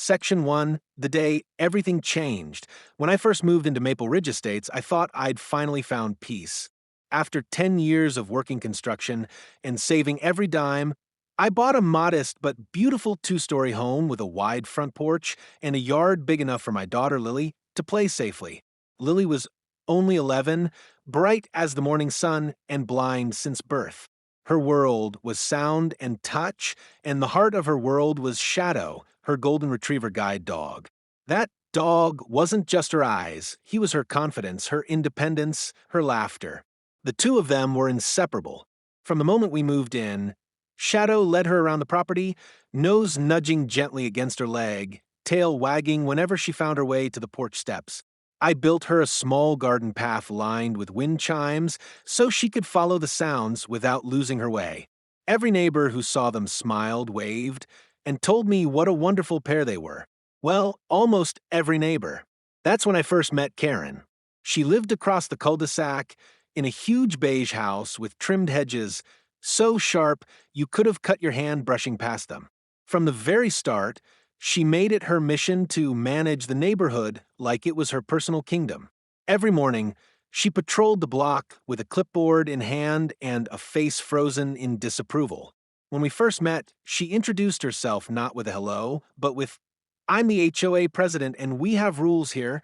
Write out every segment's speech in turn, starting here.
Section 1, the day everything changed. When I first moved into Maple Ridge Estates, I thought I'd finally found peace. After 10 years of working construction and saving every dime, I bought a modest but beautiful two-story home with a wide front porch and a yard big enough for my daughter Lily to play safely. Lily was only 11, bright as the morning sun and blind since birth. Her world was sound and touch, and the heart of her world was Shadow, her golden retriever guide dog. That dog wasn't just her eyes, he was her confidence, her independence, her laughter. The two of them were inseparable. From the moment we moved in, Shadow led her around the property, nose nudging gently against her leg, tail wagging whenever she found her way to the porch steps. I built her a small garden path lined with wind chimes so she could follow the sounds without losing her way. Every neighbor who saw them smiled, waved, and told me what a wonderful pair they were. Well, almost every neighbor. That's when I first met Karen. She lived across the cul-de-sac in a huge beige house with trimmed hedges so sharp you could have cut your hand brushing past them. From the very start, she made it her mission to manage the neighborhood like it was her personal kingdom. Every morning, she patrolled the block with a clipboard in hand and a face frozen in disapproval. When we first met, she introduced herself not with a hello, but with, "I'm the HOA president and we have rules here."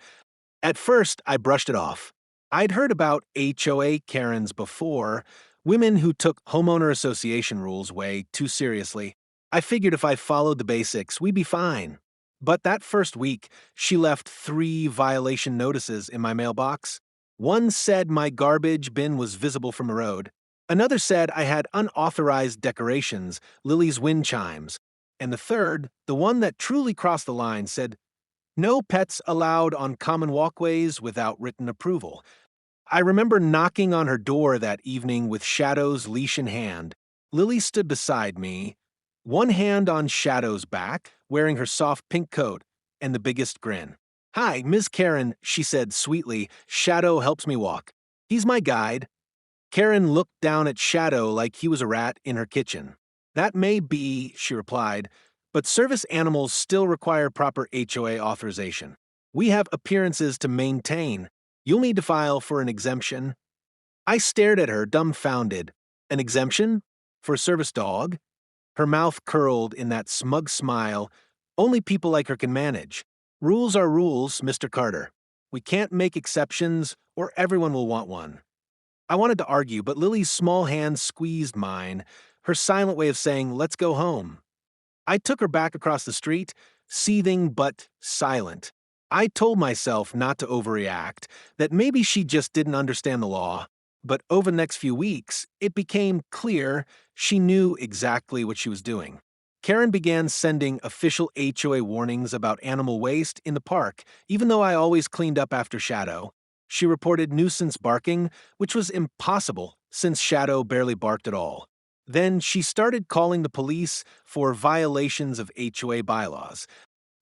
At first, I brushed it off. I'd heard about HOA Karens before, women who took homeowner association rules way too seriously. I figured if I followed the basics, we'd be fine. But that first week, she left 3 violation notices in my mailbox. One said my garbage bin was visible from the road. Another said I had unauthorized decorations, Lily's wind chimes. And the third, the one that truly crossed the line, said, "No pets allowed on common walkways without written approval." I remember knocking on her door that evening with Shadow's leash in hand. Lily stood beside me, one hand on Shadow's back, wearing her soft pink coat and the biggest grin. "Hi, Ms. Karen," she said sweetly. "Shadow helps me walk. He's my guide." Karen looked down at Shadow like he was a rat in her kitchen. "That may be," she replied, "but service animals still require proper HOA authorization. We have appearances to maintain. You'll need to file for an exemption." I stared at her, dumbfounded. An exemption? For a service dog? Her mouth curled in that smug smile only people like her can manage. "Rules are rules, Mr. Carter. We can't make exceptions, or everyone will want one." I wanted to argue, but Lily's small hand squeezed mine, her silent way of saying, "Let's go home." I took her back across the street, seething but silent. I told myself not to overreact, that maybe she just didn't understand the law. But over the next few weeks, it became clear she knew exactly what she was doing. Karen began sending official HOA warnings about animal waste in the park, even though I always cleaned up after Shadow. She reported nuisance barking, which was impossible since Shadow barely barked at all. Then she started calling the police for violations of HOA bylaws.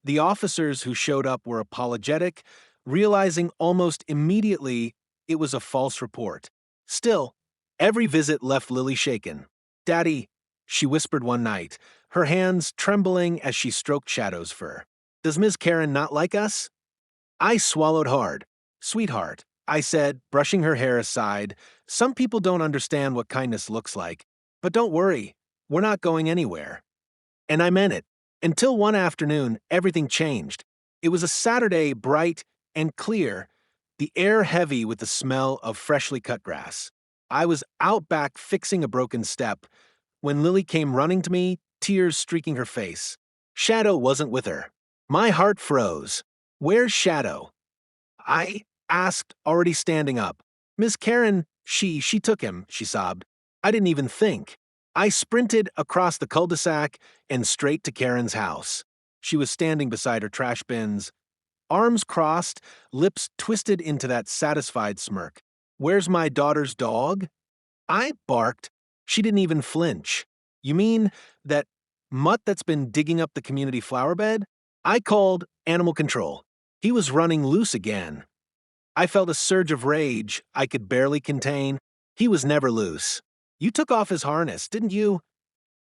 The officers who showed up were apologetic, realizing almost immediately it was a false report. Still, every visit left Lily shaken. "Daddy," she whispered one night, her hands trembling as she stroked Shadow's fur. "Does Ms. Karen not like us?" I swallowed hard. "Sweetheart," I said, brushing her hair aside, "some people don't understand what kindness looks like. But don't worry, we're not going anywhere." And I meant it. Until one afternoon, everything changed. It was a Saturday, bright and clear, the air heavy with the smell of freshly cut grass. I was out back fixing a broken step when Lily came running to me, tears streaking her face. Shadow wasn't with her. My heart froze. "Where's Shadow?" I asked, already standing up. "Miss Karen, she took him," she sobbed. "I didn't even think." I sprinted across the cul-de-sac and straight to Karen's house. She was standing beside her trash bins, arms crossed, lips twisted into that satisfied smirk. "Where's my daughter's dog?" I barked. She didn't even flinch. "You mean that mutt that's been digging up the community flower bed?" I called animal control. He was running loose again. I felt a surge of rage I could barely contain. He was never loose. "You took off his harness, didn't you?"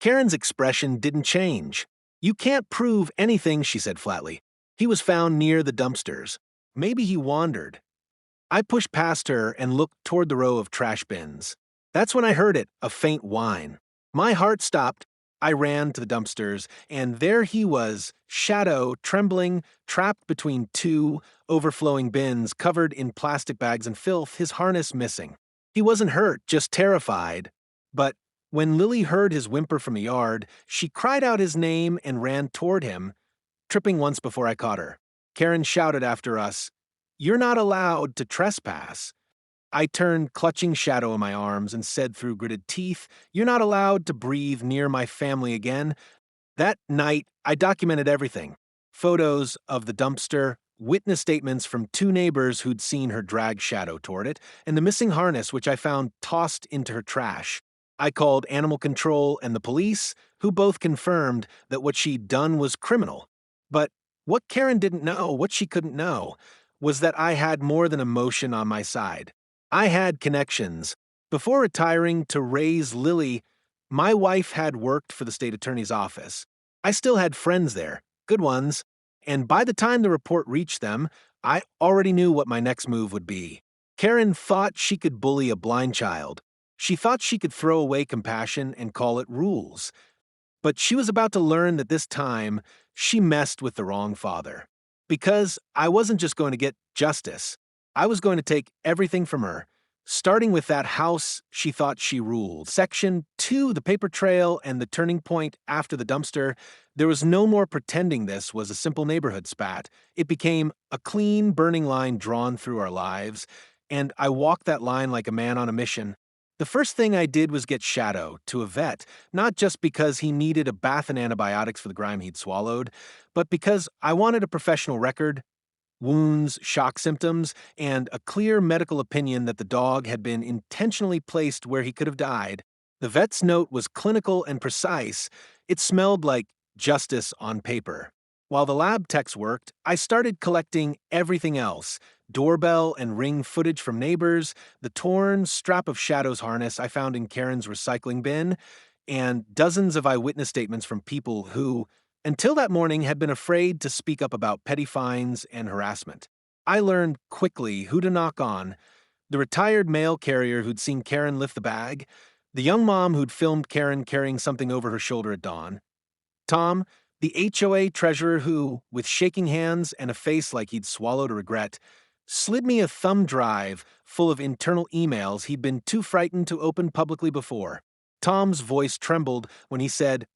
Karen's expression didn't change. "You can't prove anything," she said flatly. "He was found near the dumpsters. Maybe he wandered." I pushed past her and looked toward the row of trash bins. That's when I heard it, a faint whine. My heart stopped. I ran to the dumpsters, and there he was, shadow, trembling, trapped between two overflowing bins covered in plastic bags and filth, his harness missing. He wasn't hurt, just terrified. But when Lily heard his whimper from the yard, she cried out his name and ran toward him, tripping once before I caught her. Karen shouted after us, "You're not allowed to trespass." I turned, clutching Shadow in my arms, and said through gritted teeth, "You're not allowed to breathe near my family again." That night, I documented everything. Photos of the dumpster, witness statements from two neighbors who'd seen her drag Shadow toward it, and the missing harness which I found tossed into her trash. I called animal control and the police, who both confirmed that what she'd done was criminal. But what Karen didn't know, what she couldn't know, was that I had more than emotion on my side. I had connections. Before retiring to raise Lily, my wife had worked for the state attorney's office. I still had friends there, good ones, and by the time the report reached them, I already knew what my next move would be. Karen thought she could bully a blind child. She thought she could throw away compassion and call it rules. But she was about to learn that this time, she messed with the wrong father. Because I wasn't just going to get justice. I was going to take everything from her, starting with that house she thought she ruled. Section 2, the paper trail, and the turning point after the dumpster. There was no more pretending this was a simple neighborhood spat. It became a clean, burning line drawn through our lives, and I walked that line like a man on a mission. The first thing I did was get Shadow to a vet, not just because he needed a bath and antibiotics for the grime he'd swallowed, but because I wanted a professional record, wounds, shock symptoms, and a clear medical opinion that the dog had been intentionally placed where he could have died. The vet's note was clinical and precise. It smelled like justice on paper. While the lab techs worked, I started collecting everything else: doorbell and ring footage from neighbors, the torn strap of Shadow's harness I found in Karen's recycling bin, and dozens of eyewitness statements from people who, until that morning, had been afraid to speak up about petty fines and harassment. I learned quickly who to knock on: the retired mail carrier who'd seen Karen lift the bag, the young mom who'd filmed Karen carrying something over her shoulder at dawn, Tom, the HOA treasurer who, with shaking hands and a face like he'd swallowed a regret, slid me a thumb drive full of internal emails he'd been too frightened to open publicly before. Tom's voice trembled when he said,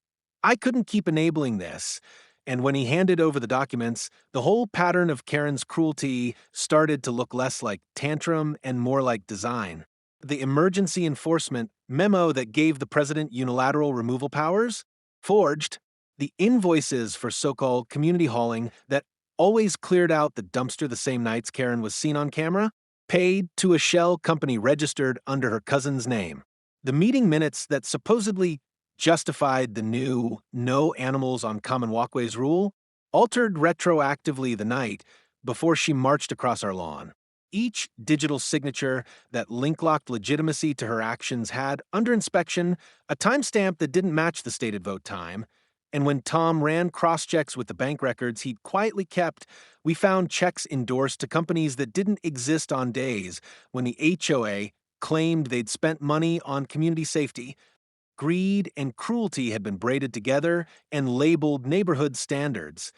"I couldn't keep enabling this." And when he handed over the documents, the whole pattern of Karen's cruelty started to look less like tantrum and more like design. The emergency enforcement memo that gave the president unilateral removal powers? Forged. The invoices for so-called community hauling that always cleared out the dumpster the same nights Karen was seen on camera? Paid to a shell company registered under her cousin's name. The meeting minutes that supposedly justified the new no animals on common walkways rule, altered retroactively the night before she marched across our lawn. Each digital signature that link-locked legitimacy to her actions had, under inspection, a timestamp that didn't match the stated vote time, and when Tom ran cross-checks with the bank records he'd quietly kept, we found checks endorsed to companies that didn't exist on days when the HOA claimed they'd spent money on community safety. Greed and cruelty had been braided together and labeled neighborhood standards.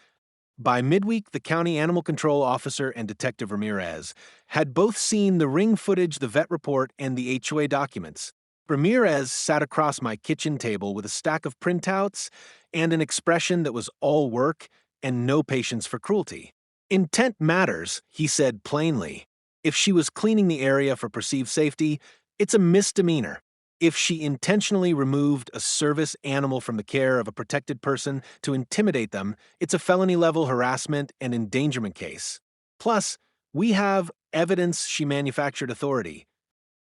By midweek, the county animal control officer and Detective Ramirez had both seen the ring footage, the vet report, and the HOA documents. Ramirez sat across my kitchen table with a stack of printouts and an expression that was all work and no patience for cruelty. "Intent matters," he said plainly. "If she was cleaning the area for perceived safety, it's a misdemeanor. If she intentionally removed a service animal from the care of a protected person to intimidate them, it's a felony-level harassment and endangerment case. Plus, we have evidence she manufactured authority."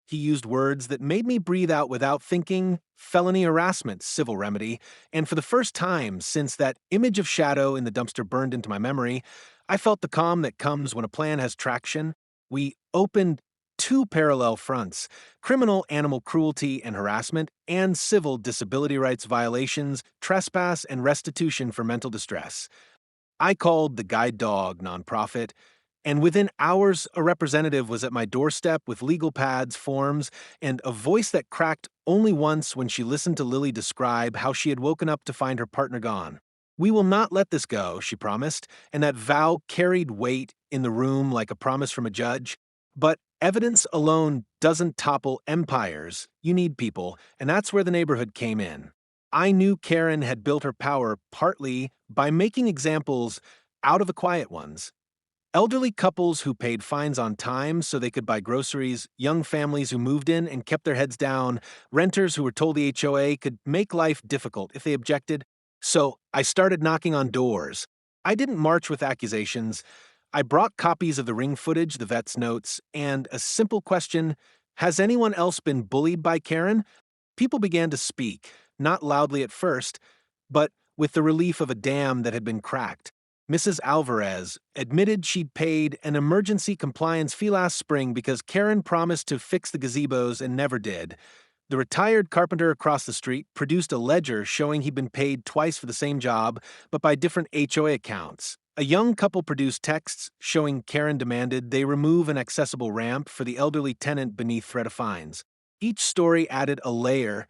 He used words that made me breathe out without thinking. Felony harassment, civil remedy, and for the first time since that image of Shadow in the dumpster burned into my memory, I felt the calm that comes when a plan has traction. We opened two parallel fronts: criminal animal cruelty and harassment, and civil disability rights violations, trespass, and restitution for mental distress. I called the Guide Dog nonprofit, and within hours, a representative was at my doorstep with legal pads, forms, and a voice that cracked only once when she listened to Lily describe how she had woken up to find her partner gone. "We will not let this go," she promised, and that vow carried weight in the room like a promise from a judge. But evidence alone doesn't topple empires. You need people, and that's where the neighborhood came in. I knew Karen had built her power partly by making examples out of the quiet ones. Elderly couples who paid fines on time so they could buy groceries, young families who moved in and kept their heads down, renters who were told the HOA could make life difficult if they objected. So I started knocking on doors. I didn't march with accusations. I brought copies of the ring footage, the vet's notes, and a simple question: has anyone else been bullied by Karen? People began to speak, not loudly at first, but with the relief of a dam that had been cracked. Mrs. Alvarez admitted she'd paid an emergency compliance fee last spring because Karen promised to fix the gazebos and never did. The retired carpenter across the street produced a ledger showing he'd been paid twice for the same job, but by different HOA accounts. A young couple produced texts showing Karen demanded they remove an accessible ramp for the elderly tenant beneath threat of fines. Each story added a layer.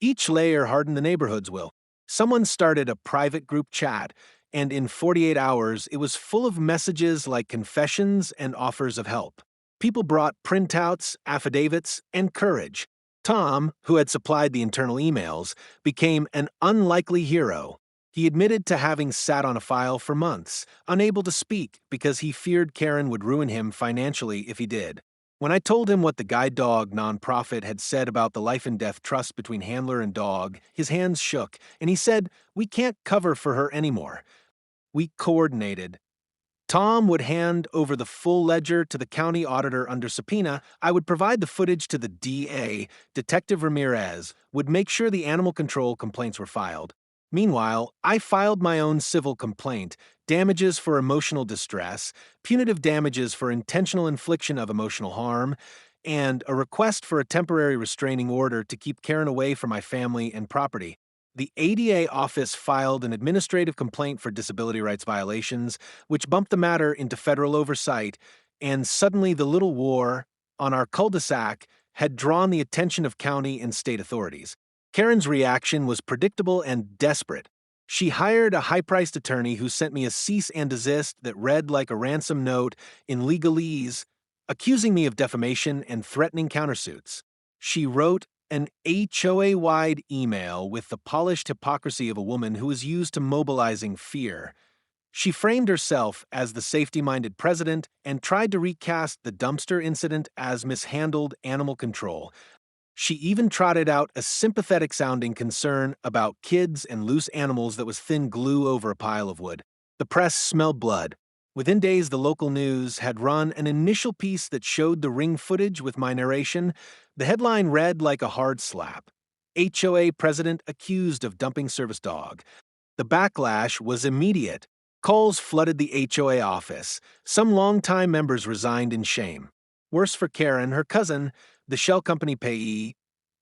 Each layer hardened the neighborhood's will. Someone started a private group chat, and in 48 hours, it was full of messages like confessions and offers of help. People brought printouts, affidavits, and courage. Tom, who had supplied the internal emails, became an unlikely hero. He admitted to having sat on a file for months, unable to speak because he feared Karen would ruin him financially if he did. When I told him what the Guide Dog nonprofit had said about the life and death trust between handler and dog, his hands shook, and he said, "We can't cover for her anymore." We coordinated. Tom would hand over the full ledger to the county auditor under subpoena. I would provide the footage to the DA. Detective Ramirez would make sure the animal control complaints were filed. Meanwhile, I filed my own civil complaint: damages for emotional distress, punitive damages for intentional infliction of emotional harm, and a request for a temporary restraining order to keep Karen away from my family and property. The ADA office filed an administrative complaint for disability rights violations, which bumped the matter into federal oversight, and suddenly the little war on our cul-de-sac had drawn the attention of county and state authorities. Karen's reaction was predictable and desperate. She hired a high-priced attorney who sent me a cease and desist that read like a ransom note in legalese, accusing me of defamation and threatening countersuits. She wrote an HOA-wide email with the polished hypocrisy of a woman who is used to mobilizing fear. She framed herself as the safety-minded president and tried to recast the dumpster incident as mishandled animal control. She even trotted out a sympathetic-sounding concern about kids and loose animals that was thin glue over a pile of wood. The press smelled blood. Within days, the local news had run an initial piece that showed the ring footage with my narration. The headline read like a hard slap: HOA President accused of dumping service dog. The backlash was immediate. Calls flooded the HOA office. Some longtime members resigned in shame. Worse for Karen, her cousin, the shell company payee,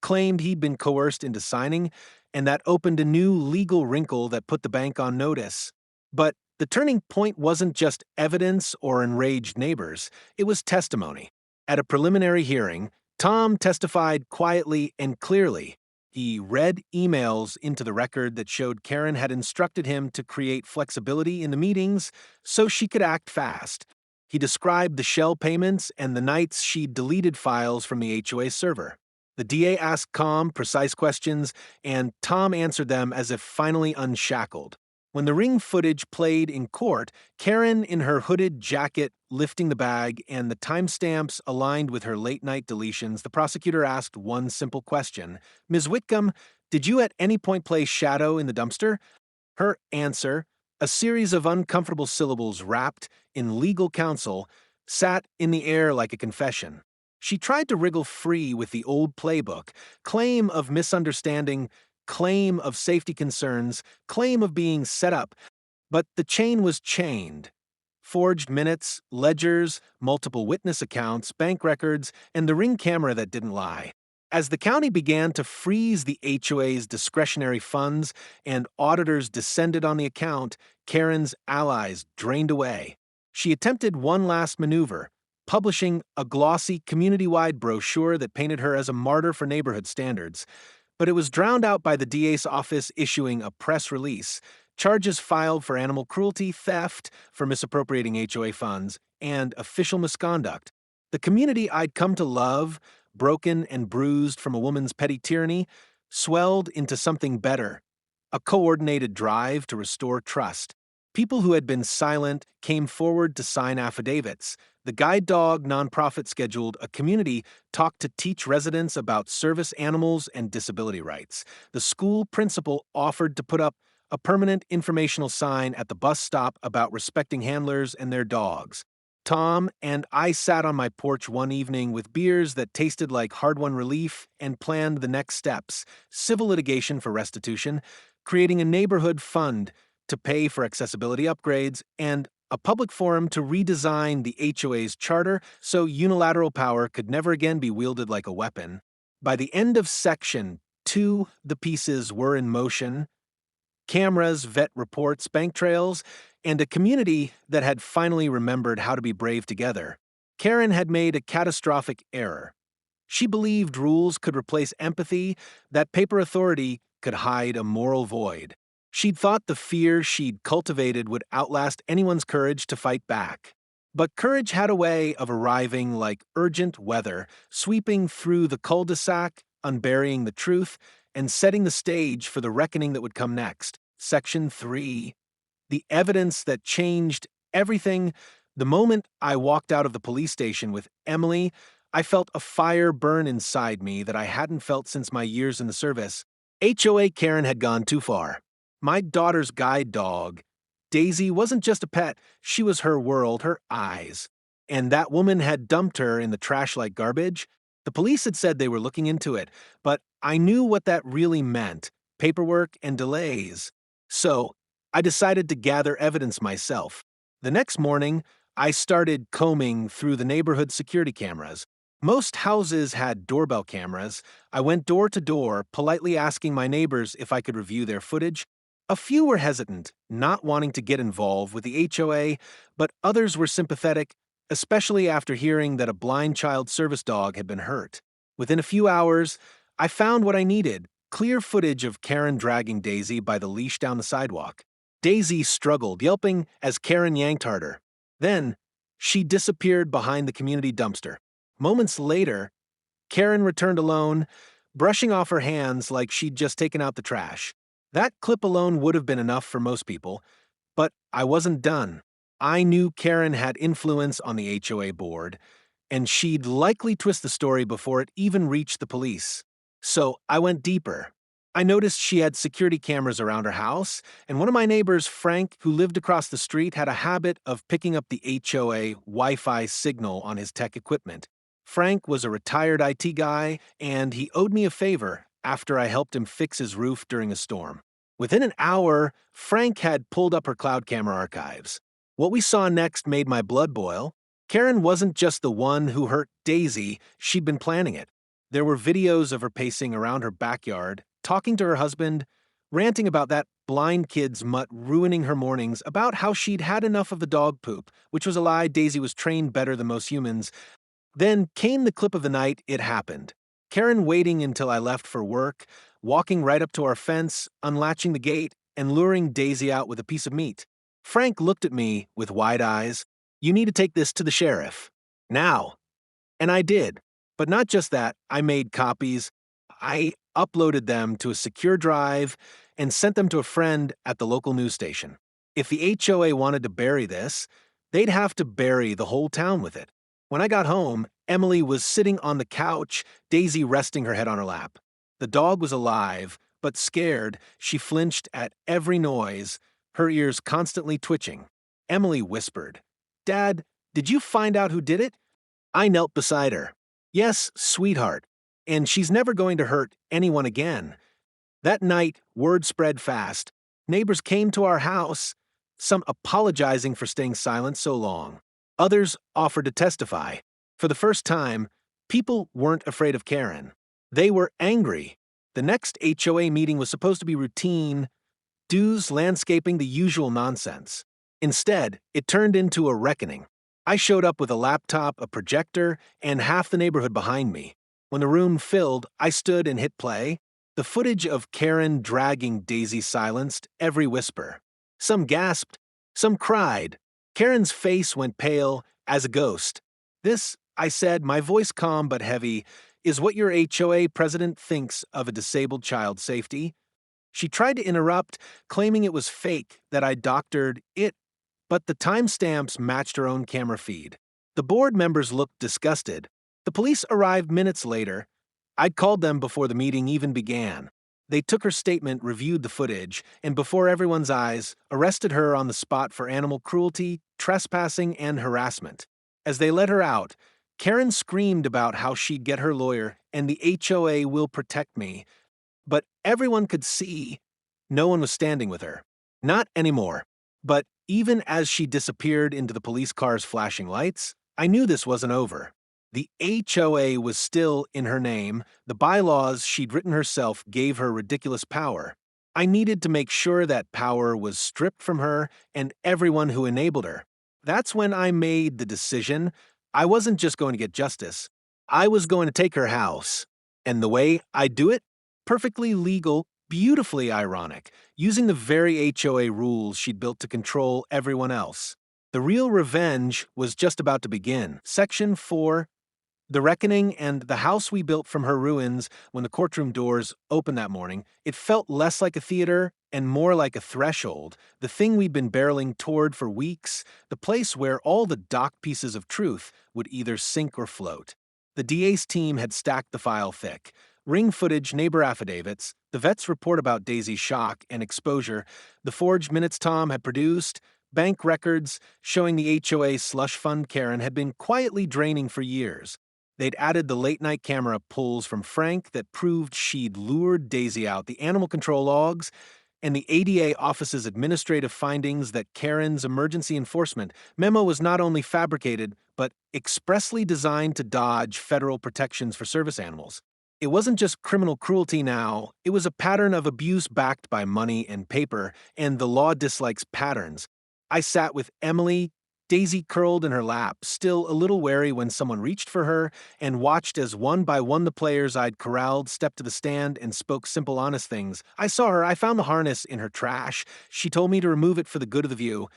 claimed he'd been coerced into signing, and that opened a new legal wrinkle that put the bank on notice. But the turning point wasn't just evidence or enraged neighbors, it was testimony. At a preliminary hearing, Tom testified quietly and clearly. He read emails into the record that showed Karen had instructed him to create flexibility in the meetings so she could act fast. He described the shell payments and the nights she deleted files from the HOA server. The DA asked calm, precise questions, and Tom answered them as if finally unshackled. When the ring footage played in court, Karen in her hooded jacket lifting the bag and the timestamps aligned with her late-night deletions, the prosecutor asked one simple question: "Ms. Whitcomb, did you at any point play shadow in the dumpster?" Her answer, a series of uncomfortable syllables wrapped in legal counsel, sat in the air like a confession. She tried to wriggle free with the old playbook: claim of misunderstanding, claim of safety concerns, claim of being set up, but the chain was chained. forged minutes, ledgers, multiple witness accounts, bank records, and the Ring camera that didn't lie. As the county began to freeze the HOA's discretionary funds and auditors descended on the account, Karen's allies drained away. She attempted one last maneuver, publishing a glossy, community-wide brochure that painted her as a martyr for neighborhood standards. But it was drowned out by the DA's office issuing a press release, charges filed for animal cruelty, theft, for misappropriating HOA funds, and official misconduct. The community I'd come to love, broken and bruised from a woman's petty tyranny, swelled into something better, a coordinated drive to restore trust. People who had been silent came forward to sign affidavits. The Guide Dog nonprofit scheduled a community talk to teach residents about service animals and disability rights. The school principal offered to put up a permanent informational sign at the bus stop about respecting handlers and their dogs. Tom and I sat on my porch one evening with beers that tasted like hard-won relief and planned the next steps: civil litigation for restitution, creating a neighborhood fund to pay for accessibility upgrades, and a public forum to redesign the HOA's charter so unilateral power could never again be wielded like a weapon. By the end of Section 2, the pieces were in motion: cameras, vet reports, bank trails, and a community that had finally remembered how to be brave together. Karen had made a catastrophic error. She believed rules could replace empathy, that paper authority could hide a moral void. She'd thought the fear she'd cultivated would outlast anyone's courage to fight back. But courage had a way of arriving like urgent weather, sweeping through the cul-de-sac, unburying the truth, and setting the stage for the reckoning that would come next. Section 3. The evidence that changed everything. The moment I walked out of the police station with Emily, I felt a fire burn inside me that I hadn't felt since my years in the service. HOA Karen had gone too far. My daughter's guide dog, Daisy, wasn't just a pet, she was her world, her eyes. And that woman had dumped her in the trash like garbage. The police had said they were looking into it, but I knew what that really meant: paperwork and delays. So, I decided to gather evidence myself. The next morning, I started combing through the neighborhood security cameras. Most houses had doorbell cameras. I went door to door, politely asking my neighbors if I could review their footage. A few were hesitant, not wanting to get involved with the HOA, but others were sympathetic, especially after hearing that a blind child service dog had been hurt. Within a few hours, I found what I needed: clear footage of Karen dragging Daisy by the leash down the sidewalk. Daisy struggled, yelping as Karen yanked harder. Then, she disappeared behind the community dumpster. Moments later, Karen returned alone, brushing off her hands like she'd just taken out the trash. That clip alone would have been enough for most people, but I wasn't done. I knew Karen had influence on the HOA board, and she'd likely twist the story before it even reached the police. So I went deeper. I noticed she had security cameras around her house, and one of my neighbors, Frank, who lived across the street, had a habit of picking up the HOA Wi-Fi signal on his tech equipment. Frank was a retired IT guy, and he owed me a favor after I helped him fix his roof during a storm. Within an hour, Frank had pulled up her cloud camera archives. What we saw next made my blood boil. Karen wasn't just the one who hurt Daisy, she'd been planning it. There were videos of her pacing around her backyard, talking to her husband, ranting about that blind kid's mutt ruining her mornings, about how she'd had enough of the dog poop, which was a lie. Daisy was trained better than most humans. Then came the clip of the night it happened. Karen waiting until I left for work, walking right up to our fence, unlatching the gate, and luring Daisy out with a piece of meat. Frank looked at me with wide eyes. "You need to take this to the sheriff. Now." And I did. But not just that, I made copies. I uploaded them to a secure drive and sent them to a friend at the local news station. If the HOA wanted to bury this, they'd have to bury the whole town with it. When I got home, Emily was sitting on the couch, Daisy resting her head on her lap. The dog was alive, but scared. She flinched at every noise, her ears constantly twitching. Emily whispered, "Dad, did you find out who did it?" I knelt beside her. "Yes, sweetheart. And she's never going to hurt anyone again." That night, word spread fast. Neighbors came to our house. some apologizing for staying silent so long. Others offered to testify. For the first time, people weren't afraid of Karen. They were angry. The next HOA meeting was supposed to be routine, dues, landscaping, the usual nonsense. Instead, it turned into a reckoning. I showed up with a laptop, a projector, and half the neighborhood behind me. When the room filled, I stood and hit play. The footage of Karen dragging Daisy silenced every whisper. Some gasped, some cried. Karen's face went pale as a ghost. "This," I said, my voice calm but heavy, "is what your HOA president thinks of a disabled child's safety." She tried to interrupt, claiming it was fake, that I doctored it, but the timestamps matched her own camera feed. The board members looked disgusted. The police arrived minutes later. I'd called them before the meeting even began. They took her statement, reviewed the footage, and before everyone's eyes, arrested her on the spot for animal cruelty, trespassing, and harassment. As they let her out, Karen screamed about how she'd get her lawyer and the HOA will protect me. But everyone could see no one was standing with her. Not anymore. But even as she disappeared into the police car's flashing lights, I knew this wasn't over. The HOA was still in her name. The bylaws she'd written herself gave her ridiculous power. I needed to make sure that power was stripped from her and everyone who enabled her. That's when I made the decision. I wasn't just going to get justice. I was going to take her house. And the way I'd do it? Perfectly legal, beautifully ironic, using the very HOA rules she'd built to control everyone else. The real revenge was just about to begin. Section 4. The reckoning and the house we built from her ruins. When the courtroom doors opened that morning, it felt less like a theater and more like a threshold, the thing we'd been barreling toward for weeks, the place where all the dock pieces of truth would either sink or float. The DA's team had stacked the file thick. Ring footage, neighbor affidavits, the vet's report about Daisy's shock and exposure, the forged minutes Tom had produced, bank records showing the HOA slush fund Karen had been quietly draining for years. They'd added the late-night camera pulls from Frank that proved she'd lured Daisy out, the animal control logs, and the ADA office's administrative findings that Karen's emergency enforcement memo was not only fabricated, but expressly designed to dodge federal protections for service animals. It wasn't just criminal cruelty now, it was a pattern of abuse backed by money and paper, and the law dislikes patterns. I sat with Emily, Daisy curled in her lap, still a little wary when someone reached for her, and watched as one by one the players I'd corralled stepped to the stand and spoke simple, honest things. I saw her, I found the harness in her trash. She told me to remove it for the good of the view.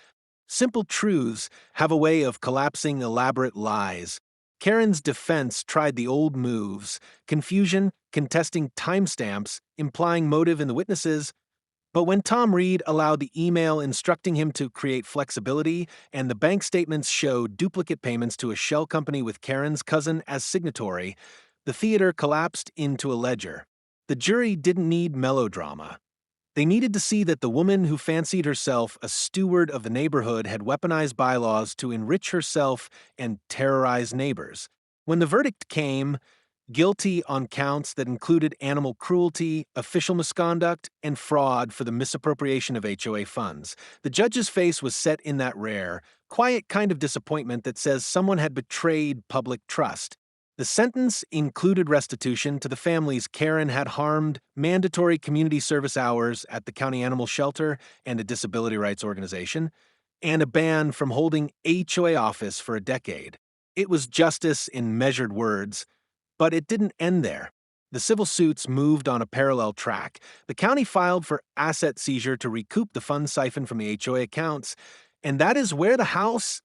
Simple truths have a way of collapsing elaborate lies. Karen's defense tried the old moves, confusion, contesting timestamps, implying motive in the witnesses. But when Tom Reed allowed the email instructing him to create flexibility and the bank statements showed duplicate payments to a shell company with Karen's cousin as signatory, the theater collapsed into a ledger. The jury didn't need melodrama. They needed to see that the woman who fancied herself a steward of the neighborhood had weaponized bylaws to enrich herself and terrorize neighbors. When the verdict came, guilty on counts that included animal cruelty, official misconduct, and fraud for the misappropriation of HOA funds, the judge's face was set in that rare, quiet kind of disappointment that says someone had betrayed public trust. The sentence included restitution to the families Karen had harmed, mandatory community service hours at the county animal shelter and a disability rights organization, and a ban from holding HOA office for a decade. It was justice in measured words, but it didn't end there. The civil suits moved on a parallel track. The county filed for asset seizure to recoup the funds siphoned from the HOA accounts, and that is where the house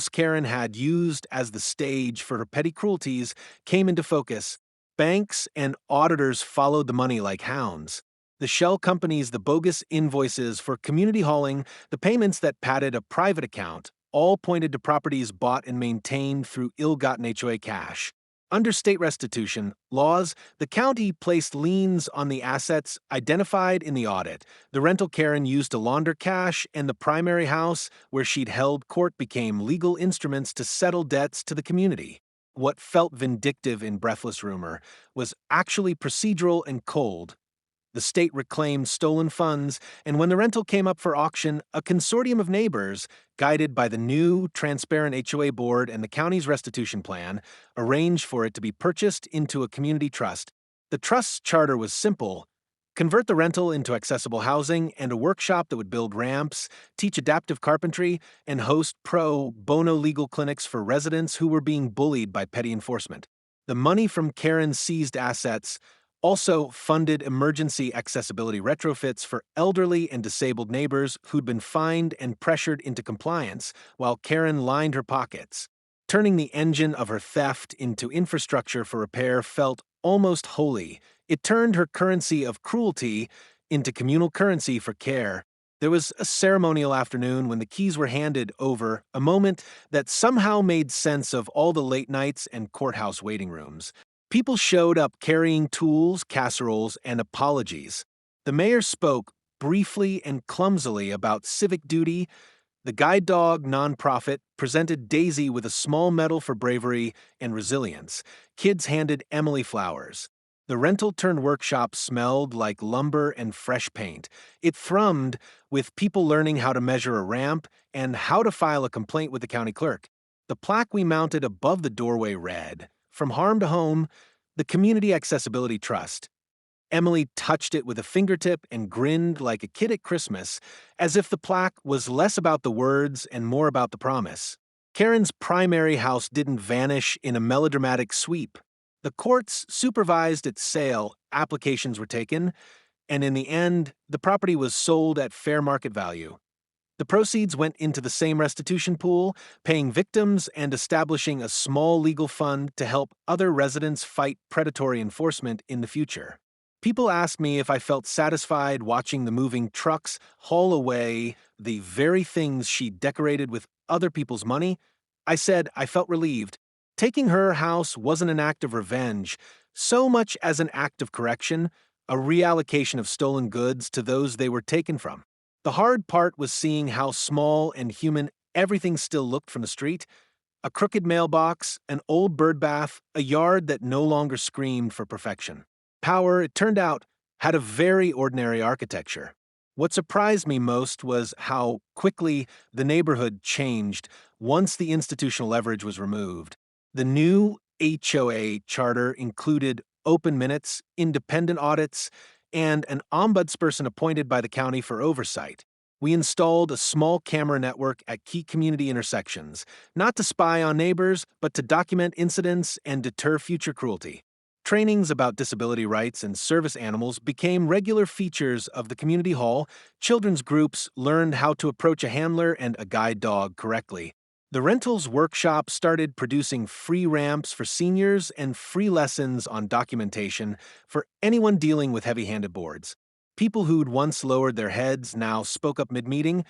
Karen had used as the stage for her petty cruelties, came into focus. Banks and auditors followed the money like hounds. The shell companies, the bogus invoices for community hauling, the payments that padded a private account, all pointed to properties bought and maintained through ill-gotten HOA cash. Under state restitution laws, the county placed liens on the assets identified in the audit. The rental Karen used to launder cash, and the primary house where she'd held court became legal instruments to settle debts to the community. What felt vindictive in breathless rumor was actually procedural and cold. The state reclaimed stolen funds, and when the rental came up for auction, a consortium of neighbors, guided by the new, transparent HOA board and the county's restitution plan, arranged for it to be purchased into a community trust. The trust's charter was simple: convert the rental into accessible housing and a workshop that would build ramps, teach adaptive carpentry, and host pro bono legal clinics for residents who were being bullied by petty enforcement. The money from Karen's seized assets also funded emergency accessibility retrofits for elderly and disabled neighbors who'd been fined and pressured into compliance, while Karen lined her pockets. Turning the engine of her theft into infrastructure for repair felt almost holy. It turned her currency of cruelty into communal currency for care. There was a ceremonial afternoon when the keys were handed over, a moment that somehow made sense of all the late nights and courthouse waiting rooms. People showed up carrying tools, casseroles, and apologies. The mayor spoke briefly and clumsily about civic duty. The Guide Dog nonprofit presented Daisy with a small medal for bravery and resilience. Kids handed Emily flowers. The rental-turned-workshop smelled like lumber and fresh paint. It thrummed with people learning how to measure a ramp and how to file a complaint with the county clerk. The plaque we mounted above the doorway read, "From Harm to Home, the Community Accessibility Trust." Emily touched it with a fingertip and grinned like a kid at Christmas, as if the plaque was less about the words and more about the promise. Karen's primary house didn't vanish in a melodramatic sweep. The courts supervised its sale, applications were taken, and in the end, the property was sold at fair market value. The proceeds went into the same restitution pool, paying victims and establishing a small legal fund to help other residents fight predatory enforcement in the future. People asked me if I felt satisfied watching the moving trucks haul away the very things she decorated with other people's money. I said I felt relieved. Taking her house wasn't an act of revenge, so much as an act of correction, a reallocation of stolen goods to those they were taken from. The hard part was seeing how small and human everything still looked from the street. A crooked mailbox, an old bird bath, a yard that no longer screamed for perfection. Power, it turned out, had a very ordinary architecture. What surprised me most was how quickly the neighborhood changed once the institutional leverage was removed. The new HOA charter included open minutes, independent audits, and an ombudsperson appointed by the county for oversight. We installed a small camera network at key community intersections, not to spy on neighbors, but to document incidents and deter future cruelty. Trainings about disability rights and service animals became regular features of the community hall. Children's groups learned how to approach a handler and a guide dog correctly. The rentals workshop started producing free ramps for seniors and free lessons on documentation for anyone dealing with heavy-handed boards. People who'd once lowered their heads now spoke up mid-meeting,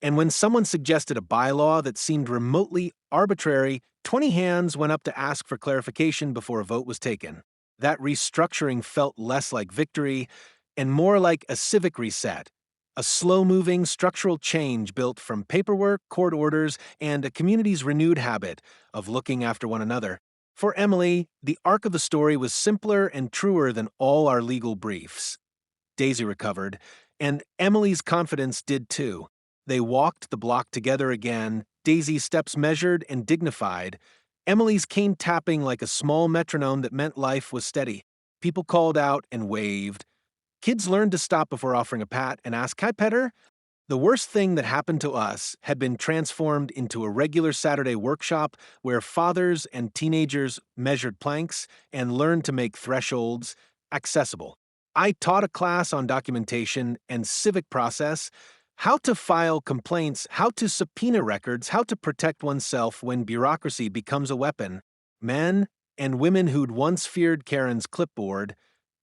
and when someone suggested a bylaw that seemed remotely arbitrary, 20 hands went up to ask for clarification before a vote was taken. That restructuring felt less like victory and more like a civic reset. A slow-moving structural change built from paperwork, court orders, and a community's renewed habit of looking after one another. For Emily, the arc of the story was simpler and truer than all our legal briefs. Daisy recovered, and Emily's confidence did too. They walked the block together again, Daisy's steps measured and dignified, Emily's cane tapping like a small metronome that meant life was steady. People called out and waved. Kids learned to stop before offering a pat and ask, "Can I pet her?" The worst thing that happened to us had been transformed into a regular Saturday workshop where fathers and teenagers measured planks and learned to make thresholds accessible. I taught a class on documentation and civic process, how to file complaints, how to subpoena records, how to protect oneself when bureaucracy becomes a weapon. Men and women who'd once feared Karen's clipboard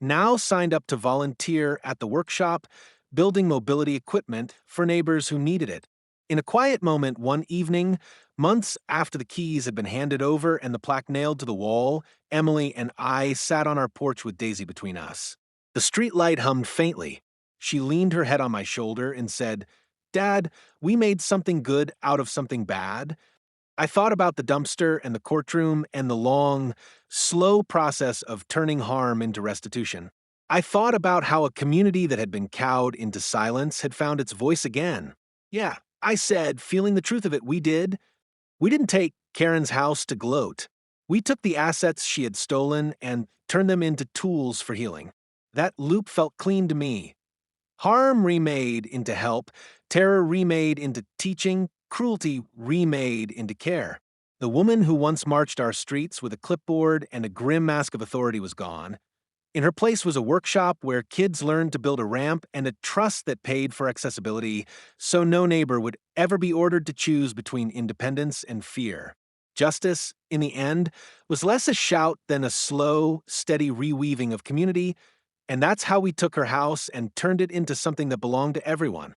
now signed up to volunteer at the workshop, building mobility equipment for neighbors who needed it. In a quiet moment one evening, months after the keys had been handed over and the plaque nailed to the wall, Emily and I sat on our porch with Daisy between us. The street light hummed faintly. She leaned her head on my shoulder and said, "Dad, we made something good out of something bad." I thought about the dumpster and the courtroom and the long, slow process of turning harm into restitution. I thought about how a community that had been cowed into silence had found its voice again. Yeah, I said, feeling the truth of it, we did. We didn't take Karen's house to gloat. We took the assets she had stolen and turned them into tools for healing. That loop felt clean to me. Harm remade into help, terror remade into teaching, cruelty remade into care. The woman who once marched our streets with a clipboard and a grim mask of authority was gone. In her place was a workshop where kids learned to build a ramp and a trust that paid for accessibility, so no neighbor would ever be ordered to choose between independence and fear. Justice, in the end, was less a shout than a slow, steady reweaving of community, and that's how we took her house and turned it into something that belonged to everyone.